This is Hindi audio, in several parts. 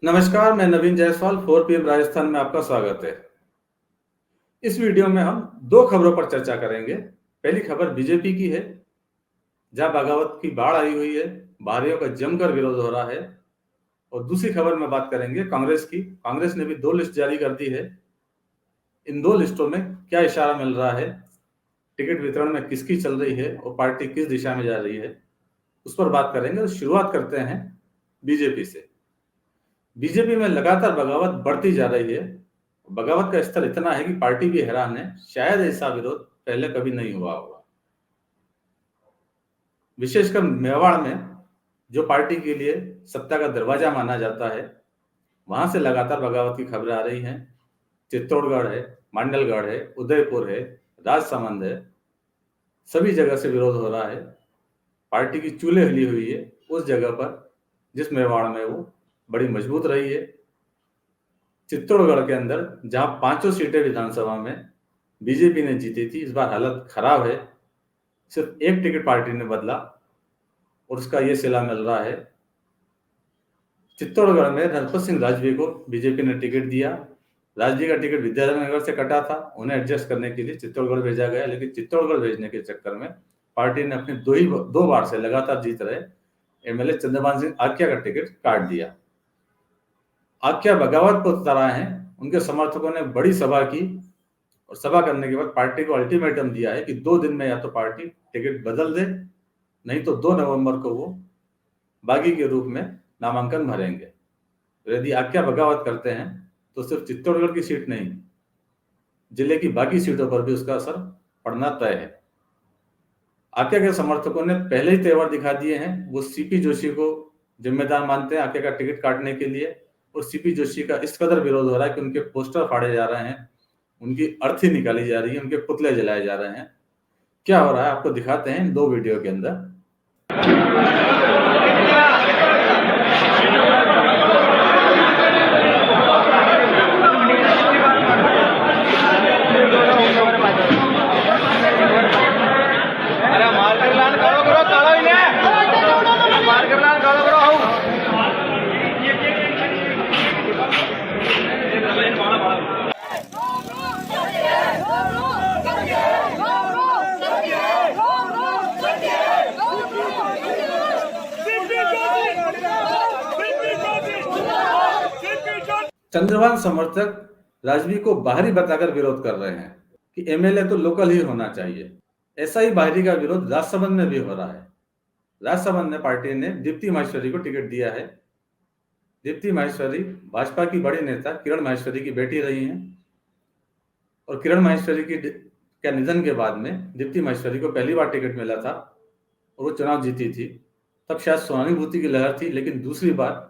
नमस्कार, मैं नवीन जायसवाल 4PM राजस्थान में आपका स्वागत है। इस वीडियो में हम दो खबरों पर चर्चा करेंगे। पहली खबर बीजेपी की है, जहां बगावत की बाढ़ आई हुई है, बाहरियों का जमकर विरोध हो रहा है। और दूसरी खबर में बात करेंगे कांग्रेस की। कांग्रेस ने भी दो लिस्ट जारी कर दी है। इन दो लिस्टों में क्या इशारा मिल रहा है, टिकट वितरण में किसकी चल रही है और पार्टी किस दिशा में जा रही है, उस पर बात करेंगे। शुरुआत करते हैं बीजेपी से। बीजेपी में लगातार बगावत बढ़ती जा रही है। बगावत का स्तर इतना है कि पार्टी भी हैरान है। शायद ऐसा विरोध पहले कभी नहीं हुआ होगा। विशेषकर मेवाड़ में, जो पार्टी के लिए सत्ता का दरवाजा माना जाता है, वहां से लगातार बगावत की खबरें आ रही हैं। चित्तौड़गढ़ है, मांडलगढ़ है, उदयपुर है, राजसमंद है, सभी जगह से विरोध हो रहा है। पार्टी की चूल्हे हिली हुई है उस जगह पर जिस मेवाड़ में वो बड़ी मजबूत रही है। चित्तौड़गढ़ के अंदर जहां 5 सीटें विधानसभा में बीजेपी ने जीती थी, इस बार हालत खराब है। सिर्फ एक टिकट पार्टी ने बदला और उसका ये सिला मिल रहा है। चित्तौड़गढ़ में रणपत सिंह राजवी को बीजेपी ने टिकट दिया। राजवी का टिकट विद्यानगर से कटा था, उन्हें एडजस्ट करने के लिए चित्तौड़गढ़ भेजा गया, लेकिन चित्तौड़गढ़ भेजने के चक्कर में पार्टी ने अपने दो बार से लगातार जीत रहे एमएलए चंद्रभान सिंह आक्या का टिकट काट दिया। आक्या बगावत को उतरा है। उनके समर्थकों ने बड़ी सभा की और सभा करने के बाद पार्टी को अल्टीमेटम दिया है कि 2 दिन में या तो पार्टी टिकट बदल दे, नहीं तो 2 नवंबर को वो बागी के रूप में नामांकन भरेंगे। यदि आक्या बगावत करते हैं तो सिर्फ चित्तौड़गढ़ की सीट नहीं, जिले की बाकी सीटों पर भी उसका असर पड़ना तय है। आक्या के समर्थकों ने पहले ही तेवर दिखा दिए हैं। वो सीपी जोशी को जिम्मेदार मानते हैं आक्या का टिकट काटने के लिए, और सीपी जोशी का इस कदर विरोध हो रहा है कि उनके पोस्टर फाड़े जा रहे हैं, उनकी अर्थी निकाली जा रही है, उनके पुतले जलाए जा रहे हैं। क्या हो रहा है आपको दिखाते हैं इन 2 वीडियो के अंदर। चंद्रभान समर्थक राजवी को बाहरी बताकर विरोध कर रहे हैं कि एमएलए तो लोकल ही होना चाहिए। ऐसा ही बाहरी का विरोध राजसमंद में भी हो रहा है। राजसमंद में पार्टी ने दीप्ति माहेश्वरी को टिकट दिया है। दीप्ति माहेश्वरी भाजपा की बड़ी नेता किरण माहेश्वरी की बेटी रही हैं, और किरण माहेश्वरी के निधन के बाद में दीप्ति माहेश्वरी को पहली बार टिकट मिला था और वो चुनाव जीती थी। तब शायद सहानुभूति की लहर थी, लेकिन दूसरी बार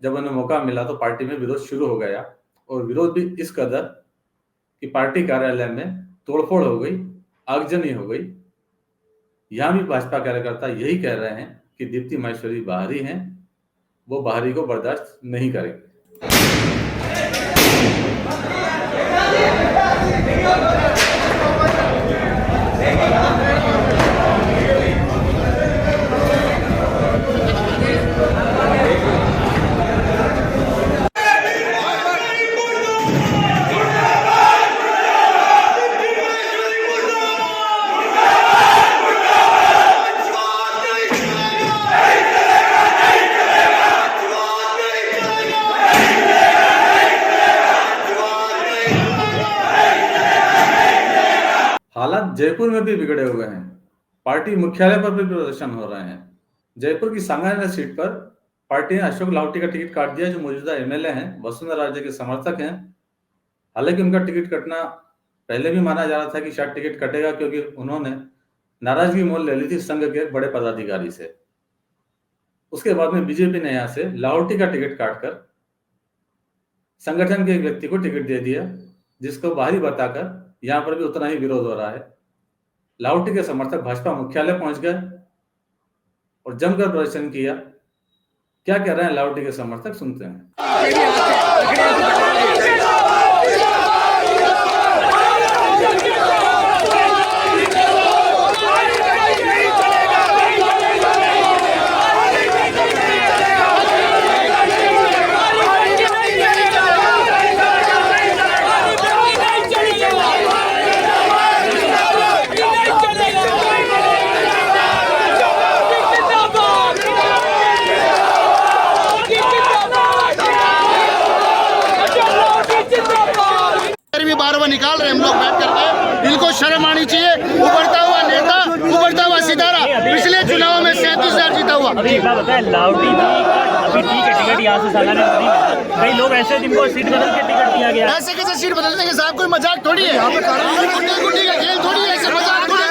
जब उन्हें मौका मिला तो पार्टी में विरोध शुरू हो गया, और विरोध भी इस कदर कि पार्टी कार्यालय में तोड़फोड़ हो गई, आगजनी हो गई। यहां भी भाजपा कार्यकर्ता यही कह रहे हैं कि दीप्ति माहेश्वरी बाहरी हैं, वो बाहरी को बर्दाश्त नहीं करेंगे। हालात जयपुर में भी बिगड़े हुए हैं। पार्टी मुख्यालय पर भी प्रदर्शन हो रहे हैं। जयपुर की सांगानेर सीट पर पार्टी ने अशोक लाहोटी का टिकट काट दिया, जो मौजूदा एमएलए हैं, वसुंधरा राजे के समर्थक हैं। हालांकि उनका टिकट कटना पहले भी माना जा रहा था कि शायद टिकट कटेगा, क्योंकि उन्होंने नाराजगी मोल ले ली थी संघ के एक बड़े पदाधिकारी से। उसके बाद में बीजेपी ने यहां से लाहोटी का टिकट काटकर संगठन के एक व्यक्ति को टिकट दे दिया, जिसको बाहरी बताकर यहां पर भी उतना ही विरोध हो रहा है। लाहोटी के समर्थक भाजपा मुख्यालय पहुंच गए और जमकर प्रदर्शन किया। क्या कह रहे हैं लाहोटी के समर्थक, सुनते हैं। निकाल रहे हैं हम लोग बैठ करके। इनको शर्म आनी चाहिए। उभरता हुआ नेता, उभरता हुआ सितारा, पिछले चुनाव में 37,000 जीता हुआ। अभी एक बात बताए, लावटी अभी ठीक है, टिकट यहाँ से सालाना नहीं मिला। कई लोग ऐसे जिनको सीट बदल के टिकट दिया गया। ऐसे कैसे सीट बदल देंगे साहब? कोई मजाक थोड़ी है, गुंडे का खेल थोड़ी है, ऐसे मजाक थोड़ी है।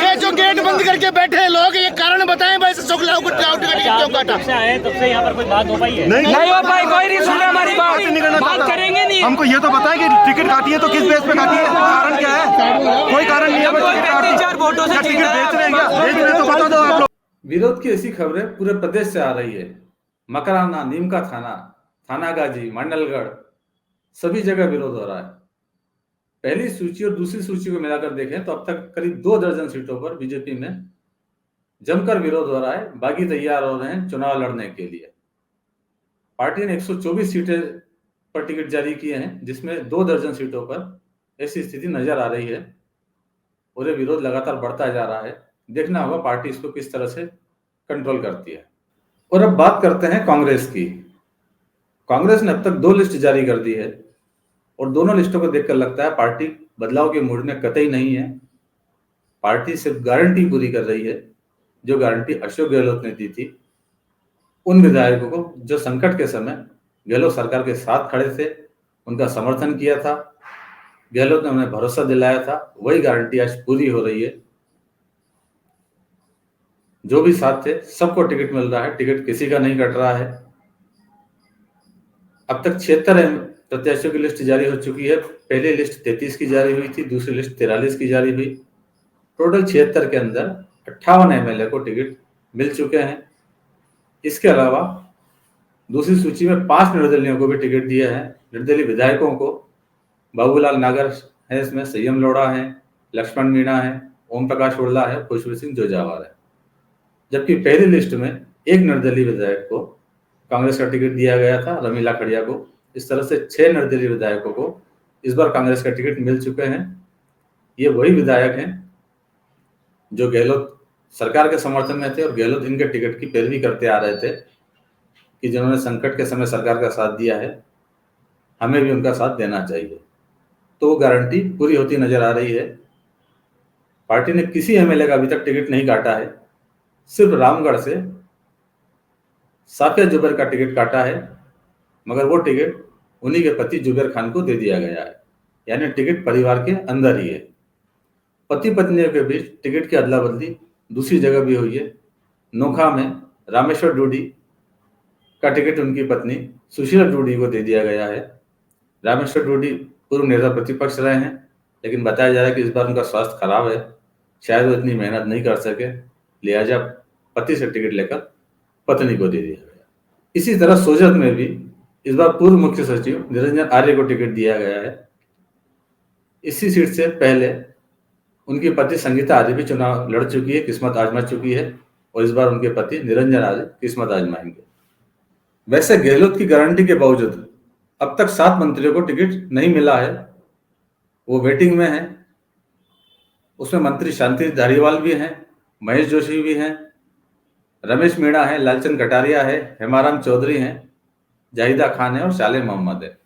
ये जो गेट बंद करके बैठे हैं लोग, ये कारण बताएं भाई, शुक्ला को लावटी का टिकट क्यों काटा? तब से यहाँ पर कोई बात हो पाई है? नहीं हो पाई, कोई नहीं सुन रहा हमारी बात करेंगे नहीं। हमको ये तो बताएं कि टिकट काटी है तो किस बेस पे काटी है, कारण क्या है? कोई कारण नहीं है, टिकट बेच रहे हैं क्या? बेच रहे तो बता दो आप लोग। विरोध की ऐसी खबरें पूरे प्रदेश से आ रही है। मकराना, नीमका थाना, थानागाजी, मंडलगढ़, सभी जगह विरोध हो रहा है। पहली सूची और दूसरी सूची को मिलाकर देखें तो अब तक करीब 2 दर्जन सीटों पर बीजेपी में जमकर विरोध हो रहा है। बागी तैयार हो रहे हैं चुनाव लड़ने के लिए। पार्टी ने 124 सीटें पर टिकट जारी किए हैं, जिसमें 2 दर्जन सीटों पर ऐसी स्थिति नजर आ रही है और ये विरोध लगातार बढ़ता जा रहा है। देखना होगा पार्टी इसको किस तरह से कंट्रोल करती है। और अब बात करते हैं कांग्रेस की। कांग्रेस ने अब तक 2 लिस्ट जारी कर दी है और दोनों लिस्टों को देखकर लगता है पार्टी बदलाव के मूड में कतई नहीं है। पार्टी सिर्फ गारंटी पूरी कर रही है जो गारंटी अशोक गहलोत ने दी थी उन विधायकों को जो संकट के समय गहलोत सरकार के साथ खड़े थे, उनका समर्थन किया था, गहलोत ने उन्हें भरोसा दिलाया था। वही गारंटी आज पूरी हो रही है। जो भी साथ थे सबको टिकट मिल रहा है, टिकट किसी का नहीं कट रहा है। अब तक 76 प्रत्याशियों की लिस्ट जारी हो चुकी है। पहली लिस्ट 33 की जारी हुई थी, दूसरी लिस्ट 43 की जारी हुई। टोटल 76 के अंदर 58 एमएलए को टिकट मिल चुके हैं। इसके अलावा दूसरी सूची में 5 निर्दलियों को भी टिकट दिया है। निर्दलीय विधायकों को बाबूलाल नागर है, इसमें संयम लोढ़ा है, लक्ष्मण मीणा है, ओम प्रकाश उर्ला है, खुशबू सिंह जोजावार है। जबकि पहली लिस्ट में एक निर्दलीय विधायक को कांग्रेस का टिकट दिया गया था, रमीला खड़िया को। इस तरह से 6 निर्दलीय विधायकों को इस बार कांग्रेस का टिकट मिल चुके हैं। ये वही विधायक हैं जो गहलोत सरकार के समर्थन में थे और गहलोत इनके टिकट की पैरवी करते आ रहे थे कि जिन्होंने संकट के समय सरकार का साथ दिया है, हमें भी उनका साथ देना चाहिए। तो वो गारंटी पूरी होती नजर आ रही है। पार्टी ने किसी एमएलए का अभी तक टिकट नहीं काटा है। सिर्फ रामगढ़ से साफिया जुबैर का टिकट काटा है, मगर वो टिकट उन्हीं के पति जुबैर खान को दे दिया गया है। यानी टिकट परिवार के अंदर ही है। पति पत्नियों के बीच टिकट की अदला बदली दूसरी जगह भी हुई है। नोखा में रामेश्वर डूडी का टिकट उनकी पत्नी सुशीला डूडी को दे दिया गया है। रामेश्वर डूडी पूर्व नेता प्रतिपक्ष रहे हैं, लेकिन बताया जा रहा है कि इस बार उनका स्वास्थ्य खराब है, शायद वो इतनी मेहनत नहीं कर सके, लिहाजा पति से टिकट लेकर पत्नी को दे दिया गया। इसी तरह सोजत में भी इस बार पूर्व मुख्य सचिव निरंजन आर्य को टिकट दिया गया है। इसी सीट से पहले उनकी पति संगीता आर्य भी चुनाव लड़ चुकी है, किस्मत आजमा चुकी है, और इस बार उनके पति निरंजन आर्य किस्मत आजमाएंगे। वैसे गहलोत की गारंटी के बावजूद अब तक 7 मंत्रियों को टिकट नहीं मिला है, वो वेटिंग में है। उसमें मंत्री शांति धारीवाल भी हैं, महेश जोशी भी हैं, रमेश मीणा है, लालचंद कटारिया है, हेमाराम चौधरी हैं, जाहिदा खान है और शाले मोहम्मद है।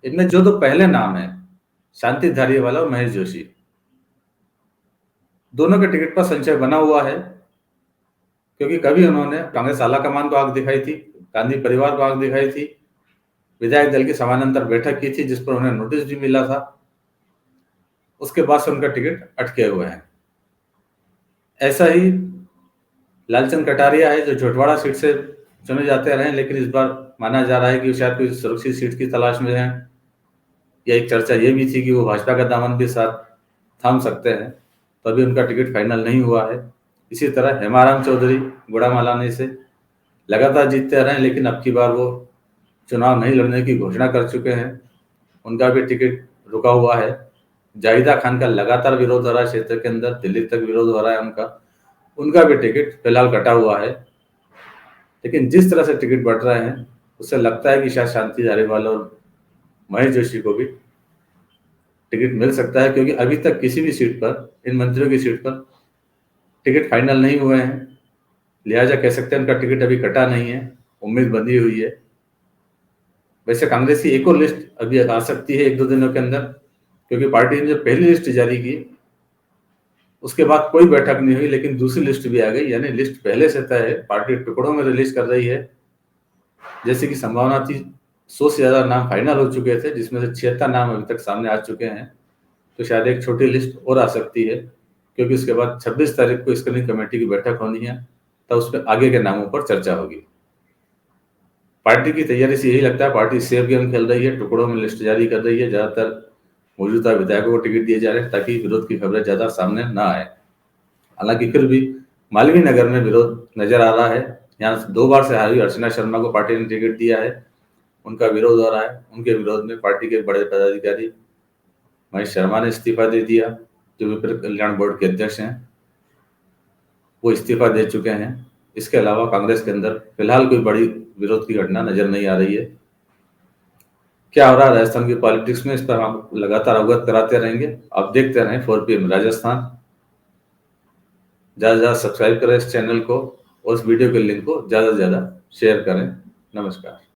इनमें जो 2 पहले नाम है, शांति धारीवाल और महेश जोशी, दोनों के टिकट पर संशय बना हुआ है, क्योंकि कभी उन्होंने कांग्रेस आला कमान को आंख दिखाई थी, गांधी परिवार को आंख दिखाई थी, विधायक दल की समानांतर बैठक की थी जिस पर उन्हें नोटिस भी मिला था। उसके बाद से उनका टिकट अटके हुए हैं। ऐसा ही लालचंद कटारिया है जो झोटवाड़ा सीट से चुने जाते रहे, लेकिन इस बार माना जा रहा है कि शायद कोई सुरक्षित सीट की तलाश में है, या एक चर्चा ये भी थी कि वो भाजपा का दामन भी साथ थाम सकते हैं, तो अभी उनका टिकट फाइनल नहीं हुआ है। इसी तरह हेमाराम चौधरी गुड़ामालानी से लगातार जीतते रहे, लेकिन अब की बार वो चुनाव नहीं लड़ने की घोषणा कर चुके हैं, उनका भी टिकट रुका हुआ है। जाहिदा खान का लगातार विरोध हो रहा है क्षेत्र के अंदर, दिल्ली तक विरोध हो रहा है उनका भी टिकट फिलहाल कटा हुआ है। लेकिन जिस तरह से टिकट बढ़ रहे हैं उससे लगता है कि शायद शांति धारीवाल और महेश जोशी को भी टिकट मिल सकता है, क्योंकि अभी तक किसी भी सीट पर, इन मंत्रियों की सीट पर टिकट फाइनल नहीं हुए हैं। लिहाजा कह सकते हैं उनका टिकट अभी कटा नहीं है, उम्मीद बंधी हुई है। वैसे कांग्रेस की एक और लिस्ट अभी आ सकती है 1-2 दिनों के अंदर, क्योंकि पार्टी ने जो पहली लिस्ट जारी की उसके बाद कोई बैठक नहीं हुई, लेकिन दूसरी लिस्ट भी आ गई, यानी लिस्ट पहले से तय है, पार्टी टुकड़ों में रिलीज कर रही है। जैसे कि संभावना थी 100 से ज्यादा नाम फाइनल हो चुके थे, जिसमें से 76 नाम अभी तक सामने आ चुके हैं, तो शायद एक छोटी लिस्ट और आ सकती है, क्योंकि उसके बाद 26 तारीख को स्क्रीनिंग कमेटी की बैठक होनी है, तब उसमें आगे के नामों पर चर्चा होगी। पार्टी की तैयारी से यही लगता है, पार्टी सेफ गेम खेल रही है, टुकड़ों में लिस्ट जारी कर रही है, ज्यादातर मौजूदा विधायकों को टिकट दिए जा रहे हैं ताकि विरोध की खबरें ज्यादा सामने ना आए। हालांकि फिर भी मालवीय नगर में विरोध नजर आ रहा है। यहाँ 2 बार से हारी अर्चना शर्मा को पार्टी ने टिकट दिया है, उनका विरोध हो रहा है। उनके विरोध में पार्टी के बड़े पदाधिकारी महेश शर्मा ने इस्तीफा दे दिया, जो विपरीत कल्याण बोर्ड के अध्यक्ष हैं, वो इस्तीफा दे चुके हैं। इसके अलावा कांग्रेस के अंदर फिलहाल कोई बड़ी विरोध की घटना नजर नहीं आ रही है। क्या हो रहा है राजस्थान की पॉलिटिक्स में, इस पर हम लगातार अवगत कराते रहेंगे। आप देखते रहें 4 PM राजस्थान। ज्यादा से ज्यादा सब्सक्राइब करें इस चैनल को और इस वीडियो के लिंक को ज्यादा से ज्यादा शेयर करें। नमस्कार।